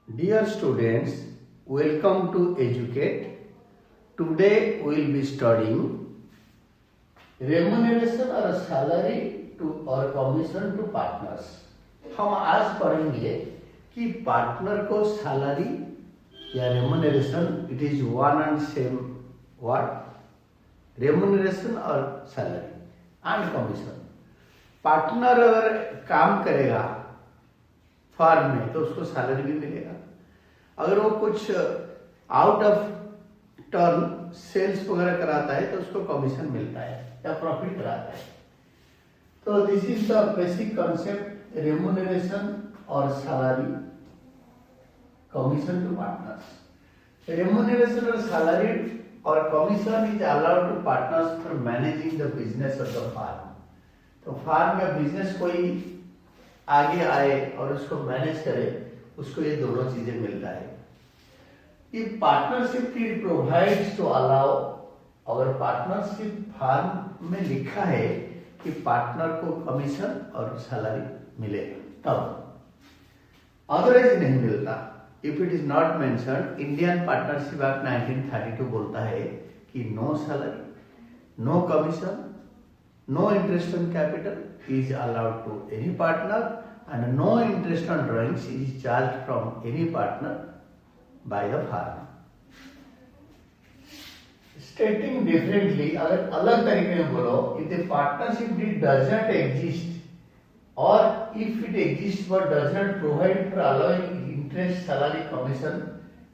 Dear students, welcome to Educate. Today we will be studying remuneration or salary to or commission to partners. हम आज पढ़ेंगे कि partner को salary या remuneration it is one and same word remuneration और salary and commission. Partner अगर काम करेगा फर्म में तो उसको सैलरी भी मिलेगा, अगर वो कुछ आउट ऑफ टर्न सेल्स वगैरह कराता है तो उसको कमीशन मिलता है या प्रॉफिट कराता है। तो this is the basic concept remuneration और salary commission to partners. Remuneration और सैलरी और commission is allowed to partners for managing the business of the firm. तो फार्म या बिजनेस कोई आगे आए और उसको मैनेज करे, उसको ये दोनों चीजें मिलता है। ये पार्टनरशिप की प्रोवाइड्स टू अलाउ, अगर पार्टनरशिप फार्म में लिखा है कि पार्टनर को कमीशन और सैलरी मिलेगा, तब अदरवाइज नहीं मिलता। If it is not mentioned, Indian partnership act 1932 बोलता है कि no salary, no commission, no interest on capital is allowed to any partner and no interest on drawings is charged from any partner by the firm. Stating differently, अगर अलग तरीके में बोलो, if the partnership deed does not exist or if it exists but does not provide for allowing interest, salary, commission,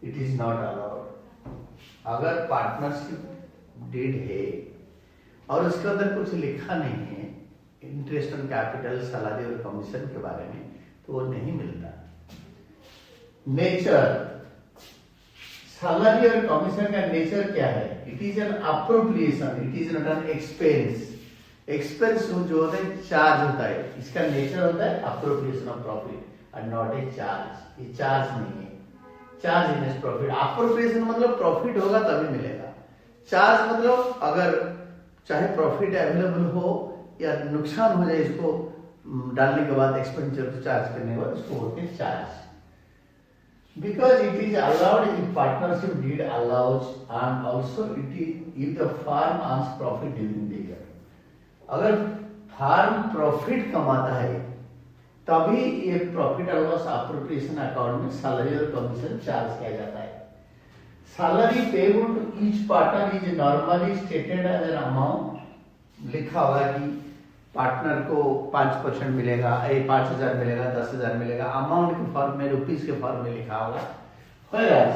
it is not allowed. अगर partnership deed है और उसके अंदर कुछ लिखा नहीं है इंटरेस्ट ऑन कैपिटल, सैलरी और कमीशन के बारे में, तो वो नहीं मिलता। नेचर, सैलरी और कमीशन का नेचर क्या है? It is an appropriation, it is not an expense. Expense जो होता है चार्ज होता है, इसका नेचर होता है appropriation of profit and not a charge. ये चार्ज नहीं है, चार्ज इज प्रॉफिट। अप्रोप्रिएशन मतलब प्रॉफिट होगा तभी मिलेगा, चार्ज मतलब अगर चाहे प्रॉफिट अवेलेबल हो या नुकसान हो जाए, इसको डालने के बाद एक्सपेंडिचर चार्ज करने के बाद उसको बोलते हैं charge. Because it is allowed if partnership deed allows and also it is if the firm earns profit during the year. अगर फार्म प्रॉफिट कमाता है तभी ये प्रॉफिट और लॉस अप्रोप्रिएशन अकाउंट में सैलरी और कमीशन चार्ज किया जाता है। Salary payable to each partner is normally stated as an amount. लिखा होगा कि पार्टनर को 5% मिलेगा, 5,000 मिलेगा, 10,000 मिलेगा, अमाउंट के फॉर्म में, रुपीस के फॉर्म में लिखा होगा। Whereas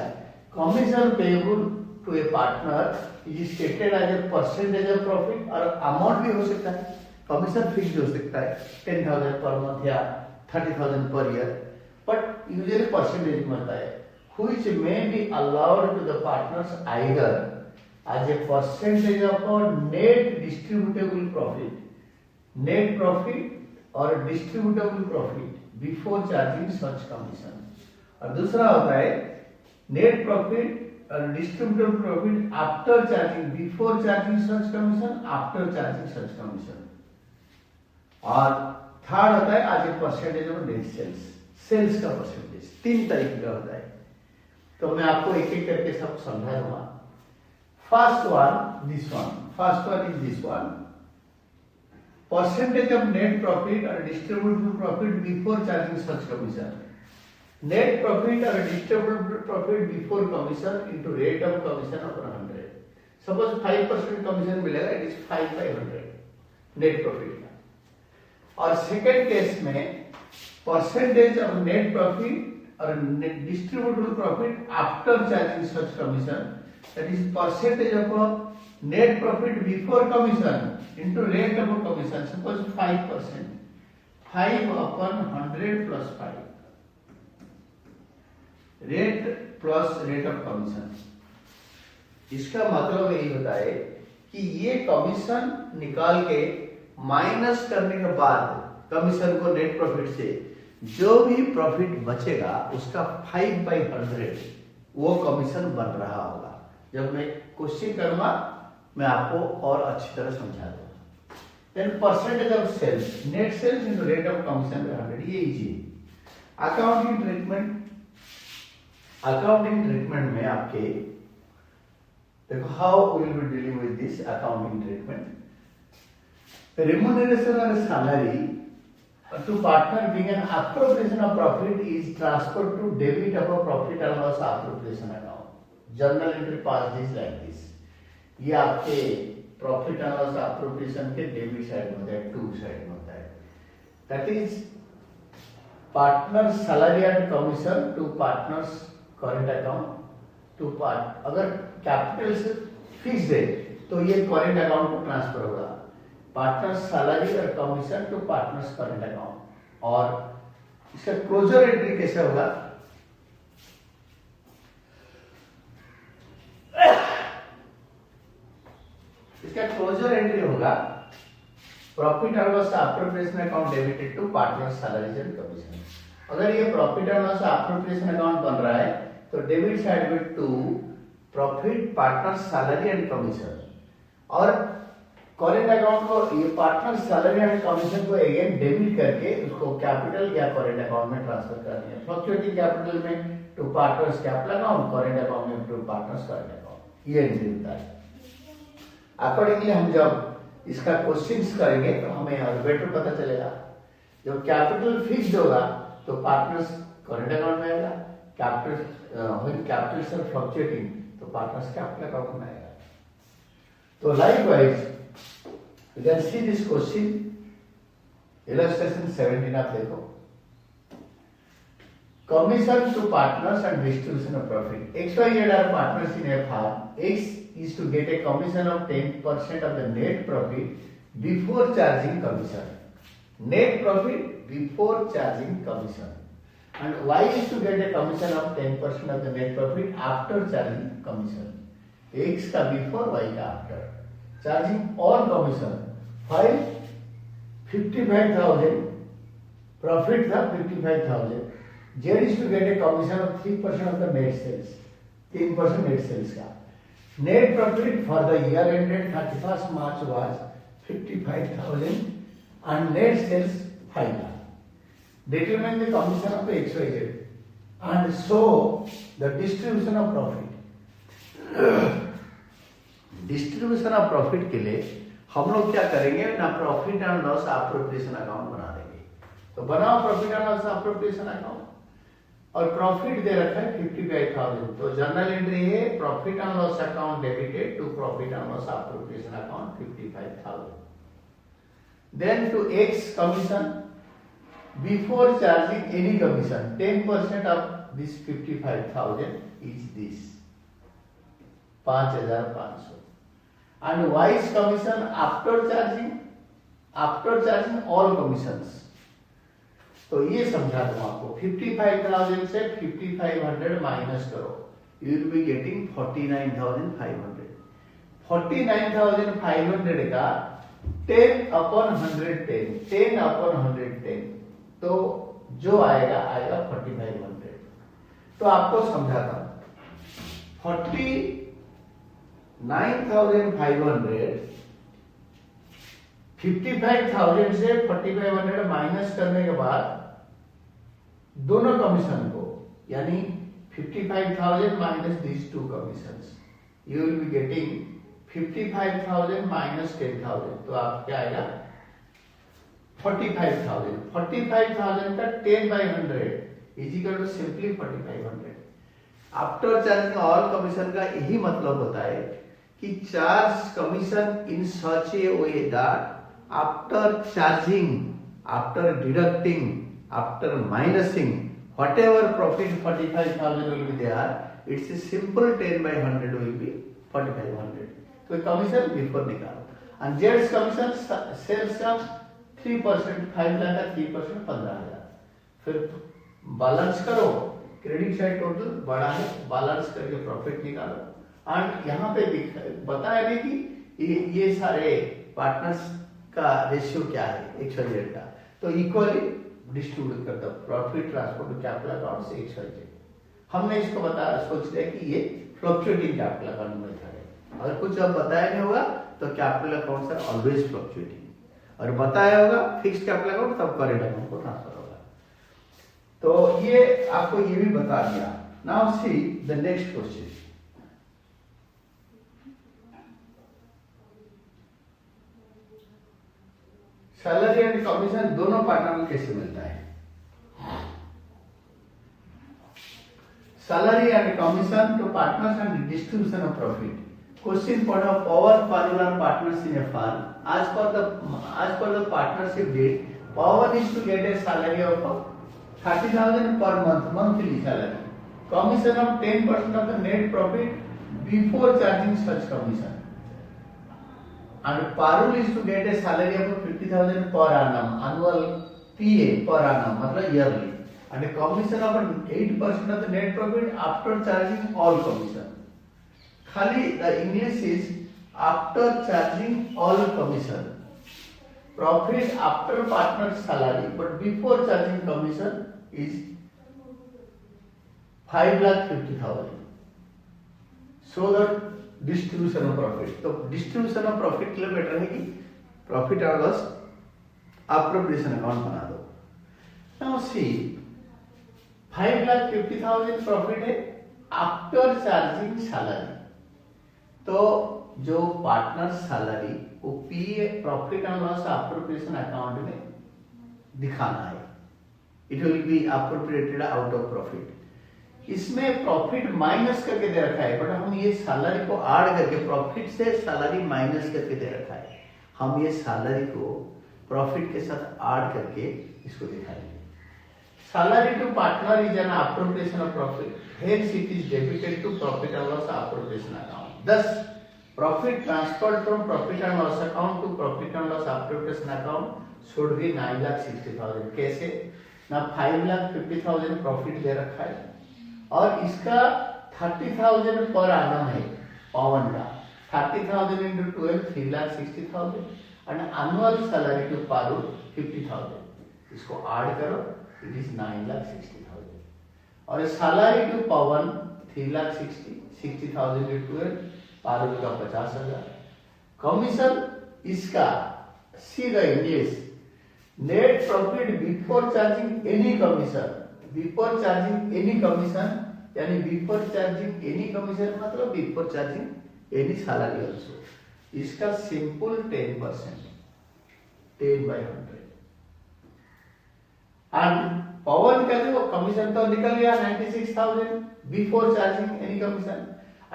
commission payable to a partner is stated as a percentage of profit, और अमाउंट भी हो सकता है, कमीशन फिक्स हो सकता है 10,000 पर मंथ या 30,000 per year, but usually percentage मिलता है, which may be allowed to the partners either as a percentage of our net distributable profit, net profit or distributable profit before charging such commission। और दूसरा होता है net profit और distributable profit after charging, before charging such commission, after charging such commission। और third होता है as a percentage of net sales, sales का percentage. तीन तरीके का होता है, तो मैं आपको एक एक करके सब समझा दूंगा। First one, this one, first one is this one, percentage of net profit और distributable profit before charging such commission. Net profit और distributable profit before commission into rate of commission upon 100। Suppose 5% commission मिलेगा, it is 5/100 net profit का। और second case में percentage of net profit or distributable profit after charging such commission, that is percentage of a net profit before commission into rate of a commission। Suppose 5%, 5/100 plus 5, rate plus rate of commission। इसका मतलब यही होता है कि ये commission निकाल के minus करने के बाद कमीशन को नेट प्रॉफिट से जो भी प्रॉफिट बचेगा उसका 5/100 वो कमीशन बन रहा होगा। जब मैं क्वेश्चन करूंगा मैं आपको और अच्छी तरह समझा दूंगा। Then percentage of sales, net sales into rate of commission 100, ये इजी है। अकाउंटिंग ट्रीटमेंट अकाउंटिंग ट्रीटमेंट में आपके देखो how will be dealing with this accounting treatment. Remuneration और salary to partner being an appropriation of profit is transferred to debit of a profit and loss appropriation account. Journal entry pass this like this. ये आपके profit and loss appropriation के debit side में होता है, to side में होता है। That is partner salary and commission to partners current account to part. अगर कैपिटल से फिक्स है तो ये करंट अकाउंट को ट्रांसफर होगा, पार्टनर सैलरी और commission to partners current account. और इसका क्लोजर एंट्री कैसे होगा, इसका क्लोजर एंट्री होगा profit and loss appropriation account debited to partner salaries and commission. अगर ये profit and loss appropriation account बन रहा है तो डेबिट साइड में to profit partner salary and commission, और करेंट अकाउंट को ये पार्टनर सैलरी एंड कमीशन को अगेन डेबिट करके उसको कैपिटल या करेंट अकाउंट में ट्रांसफर करनी है। फ्लक्चुएटिंग कैपिटल में to partners capital account, current account में टू पार्टनर्स करेंट अकाउंट, ये एंट्री होता है। अकॉर्डिंगली हम जब इसका क्वेश्चंस करेंगे तो हमें और बेटर पता चलेगा। जब कैपिटल फिक्स्ड होगा तो पार्टनर्स करेंट अकाउंट में आएगा, कैपिटल से फ्लक्चुएटिंग तो पार्टनर्स कैपिटल अकाउंट में आएगा। तो likewise you can see this question, illustration 17 आप देखो। Commission to partners and distribution of profit. XYZ are partners in a firm. X is to get a commission of 10% of the net profit before charging commission. Net profit before charging commission. And Y is to get a commission of 10% of the net profit after charging commission. X का before, Y का after. Charging all commission, while 55,000 profit था 55,000. Z is to get a commission of 3% of the net sales, 3% net sales का. Net profit for the year ended 31st March was 55,000 and net sales 5 lakh. Determine the commission of XYZ and show the distribution of profit. Distribution of profit के लिए हम लोग क्या करेंगे ना, profit and loss appropriation account बना देंगे। तो बनाओ profit and loss appropriation account, और प्रॉफिट दे रखा है 55,000। तो जर्नल एंट्री है profit and loss account debited to profit and loss appropriation account 55,000। Then to X commission before charging any commission 10% of this 55,000 is this 5,500। and Y's commission after charging all commissions। तो ये समझा दूं आपको, 55,000 से 5,500 minus करो, you will be getting 49,500। 49,500 का 10/110, 10/110, तो जो आएगा 4,500। तो आपको समझाता हूं, 49,500 55,000 से 4,500 माइनस करने के बाद दोनों कमीशन को, यानी 55,000 minus this two commissions, you will be getting 55,000 minus 10,000। तो आप क्या आएगा 45,000। 45,000 का 10/100 is equal to simply 4,500। After charging all commission का यही मतलब होता है कि charge commission in such a way that after charging, after deducting, after minusing whatever profit 45,000 will be there, it's a simple 10/100 will be 4,500। तो commission before निकालो, and Jades commission sales का 3%, 5 लाख का 3% 15,000। फिर बैलेंस करो, क्रेडिट साइड टोटल बड़ा है, balance करके profit निकालो। एंड यहाँ पे बताया भी कि ये सारे पार्टनर्स का रेशियो क्या है XYZ का, तो इक्वली डिस्ट्रीब्यूट करता profit transfer to capital account से XYZ। हमने इसको बताया, सोच लिया कि ये फ्लक्चुएटिंग कैपिटल अकाउंट में है। अगर कुछ अब बताया नहीं होगा तो capital account are always fluctuating, और बताया होगा फिक्स्ड कैपिटल अकाउंट तब करेंट अकाउंट को ट्रांसफर होगा। तो ये आपको ये भी बता दिया Now see the next question. Salary and commission दोनों पार्टनर में कैसे मिलता है? Salary and commission to partners and distribution of profit. Question for the Pawan are partners in a firm. As per the partnership deed, Pawan is to get a salary of 30,000 per month, monthly salary. Commission of 10% of the net profit before charging such commission. And Parul is to get a salary of 50,000 per annum, annual PA per annum, मतलब yearly. And a commission of 8% of the net profit after charging all commission. खाली the English is after charging all commission. Profit after partner's salary, but before charging commission is 5,50,000. So the distribution of profit. तो distribution of profit के लिए better है कि profit और loss appropriation account बना दो. Now see 5,50,000 profit है after charging salary. तो जो पार्टनर सैलरी वो P profit and loss appropriation account में दिखाना है. It will B appropriated out of profit. इसमें प्रॉफिट माइनस करके दे रखा है, बट हम ये सैलरी को ऐड करके प्रॉफिट से सैलरी माइनस करके दे रखा है. हम ये सैलरी को प्रॉफिट के साथ ऐड करके इसको दिखाएंगे. Salary to partner is an appropriation of profit, hence it is debited to profit and loss appropriation account. Thus, profit transferred from profit and loss account to profit and loss appropriation account should be 9,60,000. कैसे? ना 5,50,000 profit दे रखा है और इसका 30,000 पर आनम है पवन का. 30,000 into 12 3,60,000 and annual salary to Paru 50,000. इसको ऐड करो, it is 9,60,000. और salary to Pawan 3,60,000 into 12 Parul का 50,000. कमीशन इसका सीधा English net profit before charging any commission. Before charging any commission यानी बिफोर चार्जिंग एनी कमीशन मतलब before charging any salary also. इसका simple 10%, 10/100. And Pawan का जो कमीशन तो निकल गया 96,000 before charging any commission.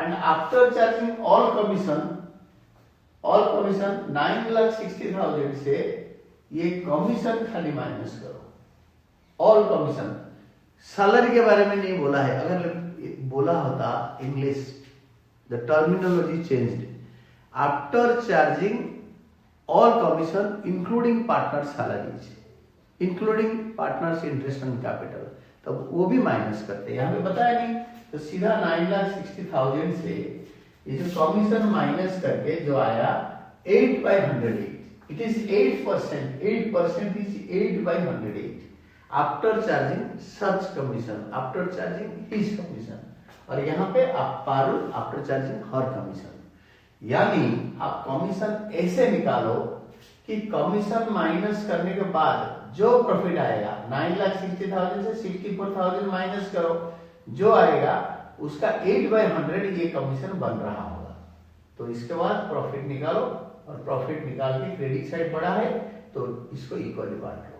And after charging all commission 9,60,000 से ये कमीशन खाली माइनस करो. ऑल कमीशन सैलरी के बारे में नहीं बोला है. अगर बोला होता English the terminology changed. After charging all commission including partner salaries including partners interest and capital, तब वो भी माइनस करते हैं. यहाँ पे बताया नहीं तो सीधा 9,60,000 से ये जो कमीशन माइनस करके जो आया 8/108. It is 8%. 8% is 8/108 after charging such commission, after charging his commission. और यहाँ पे आप पारू आफ्टर चार्जिंग हर कमीशन. यानी आप कमीशन ऐसे निकालो कि कमीशन माइनस करने के बाद जो प्रॉफिट आएगा 9,60,000 से 64,000 माइनस करो, जो आएगा उसका 8/100 ये कमीशन बन रहा होगा. तो इसके बाद प्रॉफिट निकालो और प्रॉफिट निकाल के क्रेडिट साइड बढ़ा है तो इसको इक्वली बांट लो.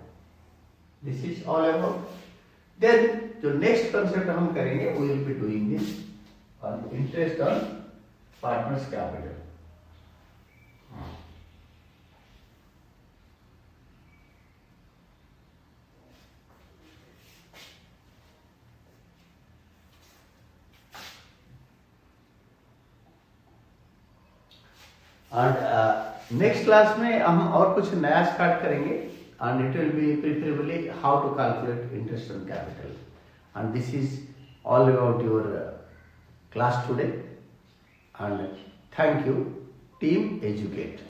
This is all about. Then जो नेक्स्ट कंसेप्ट हम करेंगे we will be doing this on interest on partners capital. And next class में हम और कुछ नया स्टार्ट करेंगे and it will be preferably how to calculate interest on capital. And this is all about your class today and thank you team educate.